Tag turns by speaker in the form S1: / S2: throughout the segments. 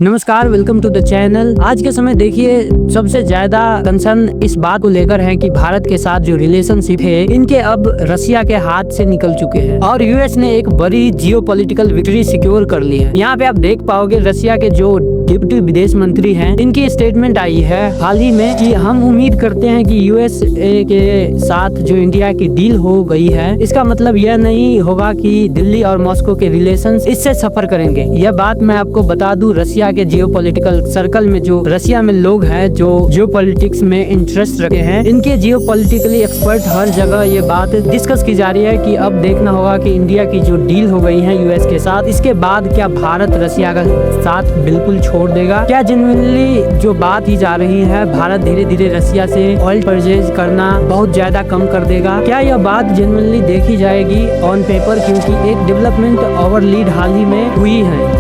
S1: नमस्कार, welcome to the channel. आज के समय देखिए सबसे ज्यादा कंसर्न इस बात को लेकर है कि भारत के साथ जो रिलेशनशिप है इनके अब रसिया के हाथ से निकल चुके हैं और यूएस ने एक बड़ी जियोपॉलिटिकल विक्ट्री सिक्योर कर ली है। यहाँ पे आप देख पाओगे रसिया के जो डिप्टी विदेश मंत्री हैं इनकी स्टेटमेंट आई है हाल ही में कि हम उम्मीद करते हैं कि यूएस के साथ जो इंडिया की डील हो गई है इसका मतलब यह नहीं होगा कि दिल्ली और मॉस्को के रिलेशंस इससे सफर करेंगे। यह बात मैं आपको बता दूं, रसिया के जियोपॉलिटिकल सर्कल में जो रसिया में लोग हैं जो जियोपॉलिटिक्स में इंटरेस्ट रखे हैं, इनके जियोपॉलिटिकली एक्सपर्ट हर जगह ये बात डिस्कस की जा रही है कि अब देखना होगा कि इंडिया की जो डील हो गई है यूएस के साथ, इसके बाद क्या भारत रसिया का साथ बिल्कुल छोड़ देगा? क्या जेन्युइनली जो बात ही जा रही है भारत धीरे धीरे रसिया से ऑयल परचेज करना बहुत ज्यादा कम कर देगा? क्या यह बात जेन्युइनली देखी जाएगी ऑन पेपर? क्योंकि एक डेवलपमेंट ओवर लीड हाल ही में हुई है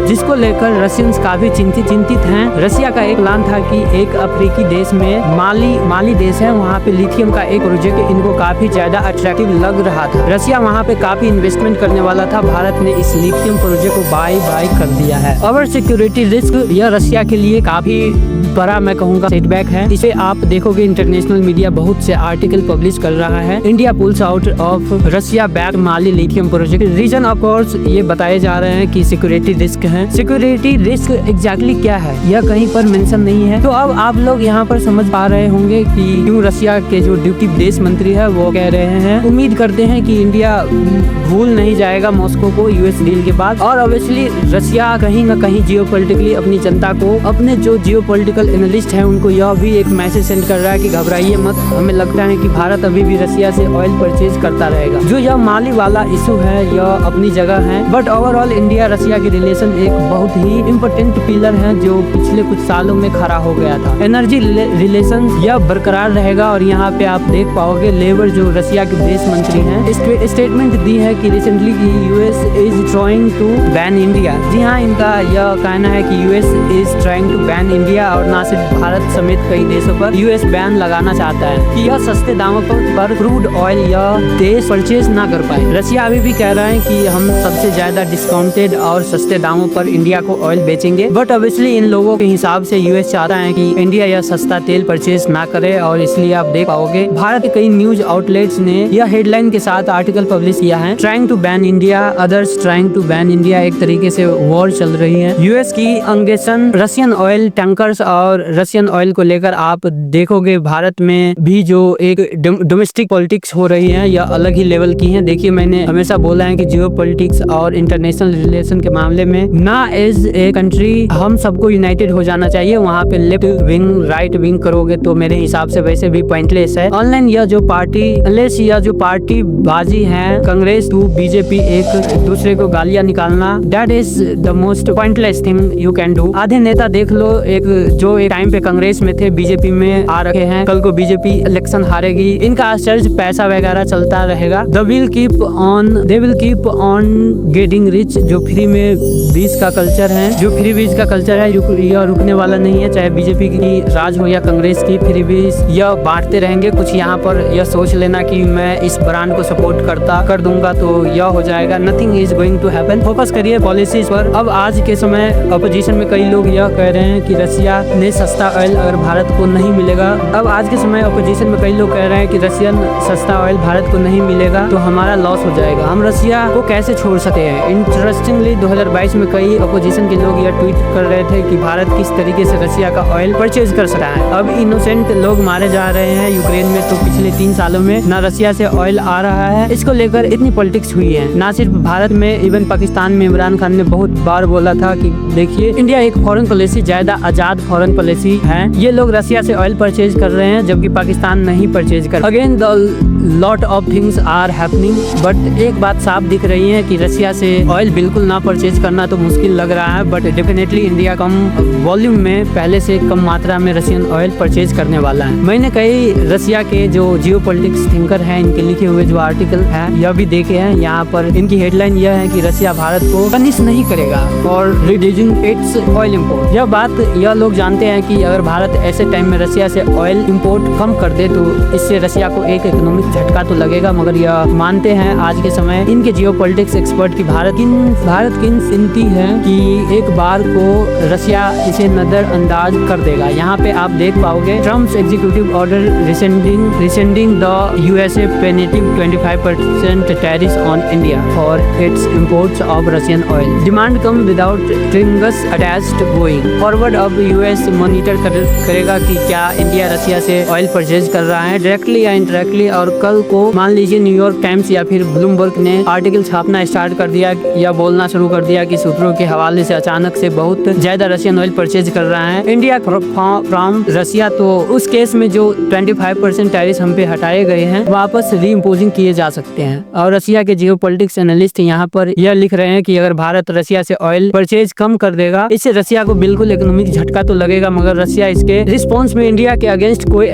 S1: जिसको लेकर रशियंस काफी चिंतित हैं। रसिया का एक प्लान था कि एक अफ्रीकी देश में माली देश है, वहाँ पे लिथियम का एक प्रोजेक्ट इनको काफी ज्यादा अट्रैक्टिव लग रहा था। रसिया वहाँ पे काफी इन्वेस्टमेंट करने वाला था। भारत ने इस लिथियम प्रोजेक्ट को बाय कर दिया है। ओवर सिक्योरिटी रिस्क यह रसिया के लिए काफी बड़ा मैं कहूँगा सेटबैक है। इसे आप देखोगे इंटरनेशनल मीडिया बहुत से आर्टिकल पब्लिश कर रहा है। India pulls out of Russia backed Mali lithium project. Reason of course ये बताए जा रहे हैं कि सिक्योरिटी रिस्क है। सिक्योरिटी रिस्क एग्जैक्टली क्या है यह कहीं पर मेंशन नहीं है। तो अब आप लोग यहाँ पर समझ पा रहे होंगे कि क्यों रसिया के जो डिप्टी विदेश मंत्री है वो कह रहे हैं उम्मीद करते हैं कि इंडिया भूल नहीं जाएगा मॉस्को को यूएस डील के बाद। और ऑब्वियसली रसिया कहीं न कहीं जियोपॉलिटिकली अपनी जनता को, अपने जो जियोपॉलिटिकल एनालिस्ट हैं उनको यह भी एक मैसेज सेंड कर रहा है कि घबराइए मत, हमें लगता है कि भारत अभी भी रसिया से ऑयल परचेज करता रहेगा। जो यह माली वाला इशू है यह अपनी जगह है, बट ओवरऑल इंडिया रसिया की रिलेशन एक बहुत ही इम्पोर्टेंट पिलर है जो पिछले कुछ सालों में खड़ा हो गया था। एनर्जी रिलेशन यह बरकरार रहेगा और यहाँ पे आप देख पाओगे लेबर जो रसिया के विदेश मंत्री हैं स्टेटमेंट दी है कि recently US is trying to ban India. जी हाँ, इनका यह कहना है कि US is trying to ban India और ना सिर्फ भारत समेत कई देशों पर यूएस बैन लगाना चाहता है कि यह सस्ते दामों पर क्रूड ऑयल यह देश परचेज ना कर पाए। रसिया अभी भी कह रहा है कि हम सबसे ज्यादा डिस्काउंटेड और सस्ते दामों पर इंडिया को ऑयल बेचेंगे, बट ऑब्वियसली इन लोगों के हिसाब से यूएस चाहता है कि इंडिया यह सस्ता तेल परचेज ना करे। और इसलिए आप देख पाओगे भारत के कई न्यूज आउटलेट्स ने यह हेडलाइन के साथ आर्टिकल पब्लिश किया है, trying to ban India, others trying to ban India. एक तरीके से वॉर चल रही है। यूएस की अंगेशन रशियन ऑयल टैंकर्स और रशियन ऑयल को लेकर आप देखोगे भारत में भी जो एक डोमेस्टिक पॉलिटिक्स हो रही है यह अलग ही लेवल की है। देखिए मैंने हमेशा बोला है कि जियो पॉलिटिक्स और इंटरनेशनल रिलेशन के मामले में ना एज ए कंट्री हम सबको यूनाइटेड हो जाना चाहिए। वहाँ पे लेफ्ट विंग राइट विंग करोगे तो मेरे हिसाब से वैसे भी पॉइंटलेस है। ऑनलाइन यह जो पार्टी बाजी है कांग्रेस टू बीजेपी, एक दूसरे को गालियां निकालना, that is the most pointless thing you can do. आधे नेता देख लो एक टाइम पे कांग्रेस में थे बीजेपी में आ रखे हैं, कल को बीजेपी इलेक्शन हारेगी, इनका चर्च पैसा वगैरह चलता रहेगा। They will keep on getting rich. जो फ्री में बीज का कल्चर है यह रुकने वाला नहीं है, चाहे बीजेपी की राज हो या कांग्रेस की। फ्री बीज यह बांटते रहेंगे। कुछ यहाँ पर यह सोच लेना कि मैं इस ब्रांड को सपोर्ट कर दूंगा तो यह हो जाएगा, nothing is going to happen. Focus करिए पॉलिसीज पर। अब आज के समय अपोजिशन में कई लोग यह कह रहे हैं कि रसिया ने सस्ता ऑयल अगर भारत को नहीं मिलेगा, अब आज के समय अपोजिशन में कई लोग कह रहे हैं कि रसियन सस्ता ऑयल भारत को नहीं मिलेगा तो हमारा लॉस हो जाएगा, हम रसिया को कैसे छोड़ सकते हैं। इंटरेस्टिंगली 2022 में कई अपोजिशन के लोग यह ट्वीट कर रहे थे कि भारत किस तरीके से रसिया का ऑयल परचेज कर सकता है। अब इनोसेंट लोग मारे जा रहे हैं यूक्रेन में, तो पिछले 3 सालों में ना रसिया से ऑयल आ रहा है। इसको लेकर इतनी पॉलिटिक्स हुई है, ना सिर्फ भारत में, इवन पाकिस्तान में इमरान खान ने बहुत बार बोला था कि देखिए इंडिया एक फॉरेन पॉलिसी, ज्यादा आजाद फॉरेन पॉलिसी है। ये लोग रसिया से ऑयल परचेज कर रहे हैं जबकि पाकिस्तान नहीं परचेज कर। Again the lot of things are happening, but एक बात साफ दिख रही है कि रसिया से ऑयल बिल्कुल ना परचेज करना तो मुश्किल लग रहा है, but definitely India come volume में पहले से कम मात्रा में रशियन ऑयल परचेज करने वाला है। मैंने कई रसिया के जो जियोपॉलिटिक्स थिंकर हैं इनके लिखे हुए जो आर्टिकल है यह भी देखे हैं। यहाँ पर इनकी हेडलाइन यह है कि रसिया भारत को पनिश नहीं करेगा और रिड्यूसिंग इट्स ऑयल इम्पोर्ट। यह बात यह लोग जानते हैं कि अगर भारत ऐसे टाइम में रसिया से ऑयल इम्पोर्ट कम कर दे तो इससे रसिया को एक इकोनॉमिक झटका तो लगेगा, मगर यह मानते हैं आज के समय इनके जियोपॉलिटिक्स एक्सपर्ट की भारत किन सुनती है कि एक बार को रसिया इसे नजरअंदाज कर देगा। यहाँ पे आप देख पाओगे Trump's executive order rescinding the USA punitive 25% tariffs on India for its imports of Russian oil. Demand come without strings attached going forward। अब US मॉनिटर करेगा कि क्या इंडिया रसिया से ऑयल परचेज कर रहा है डायरेक्टली या इनडायरेक्टली। और कल को मान लीजिए न्यूयॉर्क टाइम्स या फिर ब्लूमबर्ग ने आर्टिकल छापना स्टार्ट कर दिया या बोलना शुरू कर दिया कि सूत्रों के हवाले से अचानक से बहुत ज्यादा रशियन ऑयल परचेज कर रहा है इंडिया फ्रॉम रसिया, तो उस केस में जो 25% टैरिफ हम पे हटाए गए हैं वापस रीइम्पोजिंग किए जा सकते हैं। और रसिया के जियोपॉलिटिक्स एनालिस्ट यहाँ पर यह लिख रहे हैं कि अगर भारत रसिया से ऑयल परचेज कम कर देगा इससे रसिया को बिल्कुल इकोनॉमिक झटका तो लगेगा, मगर रसिया इसके रिस्पॉन्स में इंडिया के अगेंस्ट कोई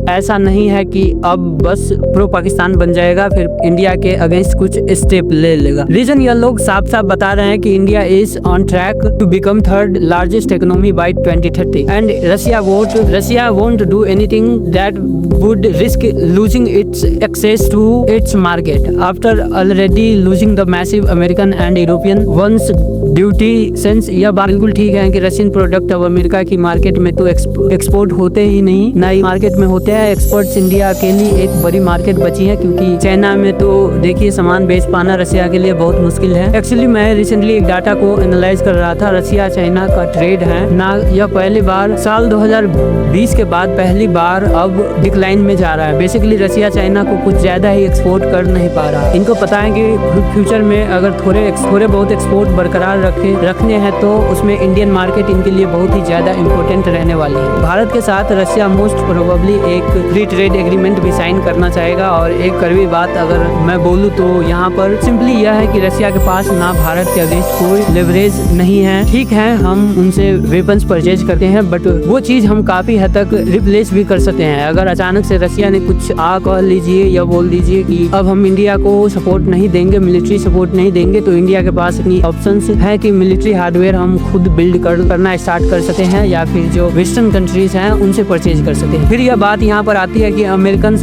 S1: ऐसा नहीं है कि अब बस प्रो पाकिस्तान बन जाएगा फिर इंडिया के अगेंस्ट कुछ स्टेप ले लेगा। रीजन यह लोग साफ साफ बता रहे हैं कि India is on track to become third largest economy by 2030 and Russia won't do anything that would risk losing its access to its market after already losing the massive American and European ones duty sense. यह बात बिल्कुल ठीक है कि Russian product अब America की market में तो एक्सपोर्ट होते ही नहीं, नई मार्केट में होते हैं एक्सपोर्ट्स। इंडिया के लिए एक बड़ी मार्केट बची है क्योंकि चाइना में तो देखिए सामान बेच पाना रशिया के लिए बहुत मुश्किल है। एक्चुअली मैं रिसेंटली एक डाटा को एनालाइज कर रहा था, रशिया चाइना का ट्रेड है ना, यह पहली बार साल 2020 के बाद पहली बार अब डिक्लाइन में जा रहा है। बेसिकली रशिया चाइना को कुछ ज्यादा ही एक्सपोर्ट कर नहीं पा रहा। इनको पता है कि फ्यूचर में अगर थोड़े बहुत एक्सपोर्ट बरकरार रखने हैं तो उसमें इंडियन मार्केट इनके लिए बहुत ही ज्यादा इंपॉर्टेंट रहने वाली है। भारत के साथ रशिया मोस्ट प्रोबेबली एक फ्री ट्रेड एग्रीमेंट भी साइन करना चाहेगा। और एक कड़वी बात अगर मैं बोलूँ तो यहाँ पर सिंपली यह है कि रशिया के पास ना भारत के अगेंस्ट कोई लेवरेज नहीं है। ठीक है हम उनसे वेपन्स परचेज करते हैं बट वो चीज हम काफी हद तक रिप्लेस भी कर सकते हैं। अगर अचानक से रशिया ने कुछ कह लीजिए या बोल दीजिए कि अब हम इंडिया को सपोर्ट नहीं देंगे, मिलिट्री सपोर्ट नहीं देंगे, तो इंडिया के पास इतनी ऑप्शंस है कि मिलिट्री हार्डवेयर हम खुद बिल्ड करना स्टार्ट कर सकते हैं या फिर जो वेस्टर्न कंट्रीज हैं उनसे परचेज कर सकते हैं। फिर यह बात यहाँ पर आती है कि अमेरिकन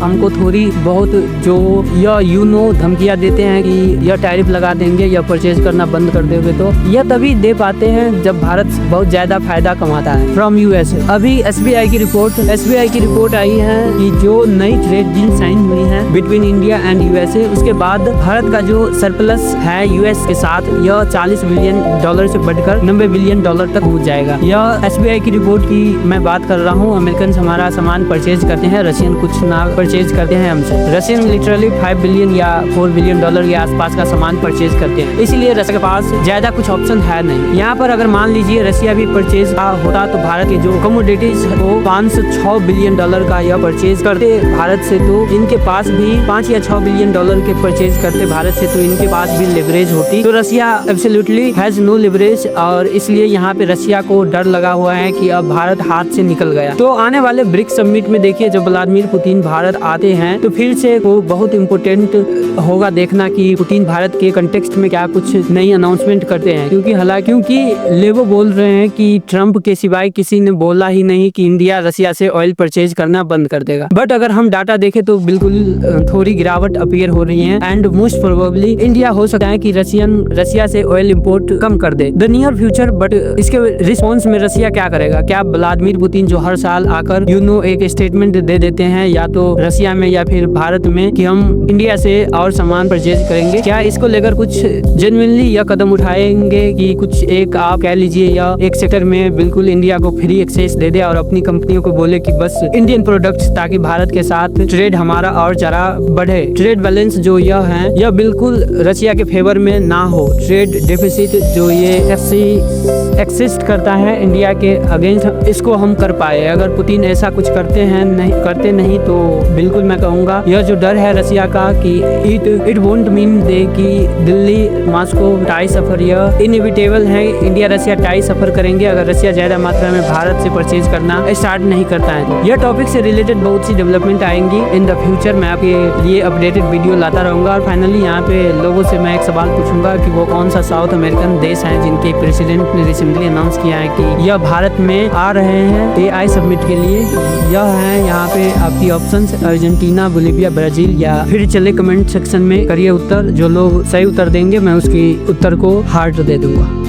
S1: हमको थोड़ी बहुत जो यह धमकियाँ देते हैं कि यह टैरिफ लगा देंगे या परचेज करना बंद कर दोगे, तो यह तभी दे पाते हैं जब भारत बहुत ज्यादा फायदा कमाता है फ्रॉम यूएस। अभी एसबीआई की रिपोर्ट आई है कि जो नई ट्रेड डील साइन हुई है बिटवीन इंडिया एंड यूएसए, उसके बाद भारत का जो सरप्लस है यूएस के साथ यह $40 बिलियन से बढ़कर $90 बिलियन तक पहुंच जाएगा। यह एसबीआई की रिपोर्ट की मैं बात कर रहा हूँ। अमेरिकन हमारा सामान परचेज करते हैं, रशियन कुछ ना परचेज करते हैं हमसे। रशियन लिटरली $5 बिलियन या $4 बिलियन के आसपास का सामान परचेज करते हैं, इसलिए रशिया के पास ज्यादा कुछ ऑप्शन है नहीं। यहाँ पर अगर मान लीजिए रशिया भी परचेज होता तो भारत के जो कमोडिटीज को $506 बिलियन का यह परचेज करते भारत से, तो इनके पास भी $5 या $6 बिलियन के परचेज करते भारत से, तो इनके पास भी लेवरेज होती। तो Russia absolutely has no leverage और इसलिए यहाँ पे रशिया को डर लगा हुआ है कि अब भारत हाथ से निकल गया। तो आने वाले ब्रिक्स समिट में देखिए जब व्लादिमीर पुतिन भारत आते हैं तो फिर से वो बहुत इम्पोर्टेंट होगा देखना कि पुतिन भारत के कंटेक्स्ट में क्या कुछ नई अनाउंसमेंट करते हैं, क्योंकि लेवो बोल रहे हैं कि ट्रम्प के सिवाय किसी ने बोला ही नहीं कि इंडिया रशिया से ऑयल परचेज करना बंद कर देगा। बट अगर हम डाटा देखें तो बिल्कुल थोड़ी गिरावट अपीयर हो रही है एंड मोस्ट प्रोबेबली इंडिया हो सकता है कि रशिया से ऑयल इंपोर्ट कम कर दे द नियर फ्यूचर। बट इसके रिस्पॉन्स में रशिया क्या करेगा? क्या व्लादिमीर पुतिन जो हर साल आकर एक स्टेटमेंट दे देते हैं या तो रशिया में या फिर भारत में कि हम इंडिया से और सामान परचेज करेंगे, क्या इसको लेकर कुछ जेन्युइनली यह कदम उठाएंगे कि कुछ एक आप कह लीजिए या एक सेक्टर में बिल्कुल इंडिया को फ्री एक्सेस दे दे और अपनी कंपनियों को बोले कि बस इंडियन प्रोडक्ट्स, ताकि भारत के साथ ट्रेड हमारा और जरा बढ़े। ट्रेड बैलेंस जो यह है यह बिल्कुल रशिया के फेवर में ना हो। ट्रेड डेफिसिट जो ये एक्सिस्ट करता है इंडिया के अगेंस्ट, इसको हम कर पाए। अगर पुतिन ऐसा कुछ करते नहीं तो बिल्कुल मैं कहूँगा यह जो डर है रशिया का कि इट वोंट मीन दे कि दिल्ली मॉस्को टाई सफर, यह इनएविटेबल है। इंडिया रशिया टाई सफर करेंगे अगर रशिया ज्यादा मात्रा में भारत से परचेज करना स्टार्ट नहीं करता है। तो यह टॉपिक से रिलेटेड बहुत सी डेवलपमेंट आएंगी इन द फ्यूचर। मैं आपके लिए अपडेटेड वीडियो लाता रहूंगा। और फाइनली यहाँ पे लोगों से मैं एक सवाल पूछूंगा कि वो कौन सा साउथ साउथ अमेरिकन देश हैं जिनके प्रेसिडेंट ने रिसेंटली अनाउंस किया है कि यह भारत में आ रहे हैं AI सबमिट के लिए। यह है यहाँ पे आपकी ऑप्शंस, अर्जेंटीना, बोलिविया, ब्राजील, या फिर चले कमेंट सेक्शन में करिए उत्तर। जो लोग सही उत्तर देंगे मैं उसकी उत्तर को हार्ट दे दूंगा।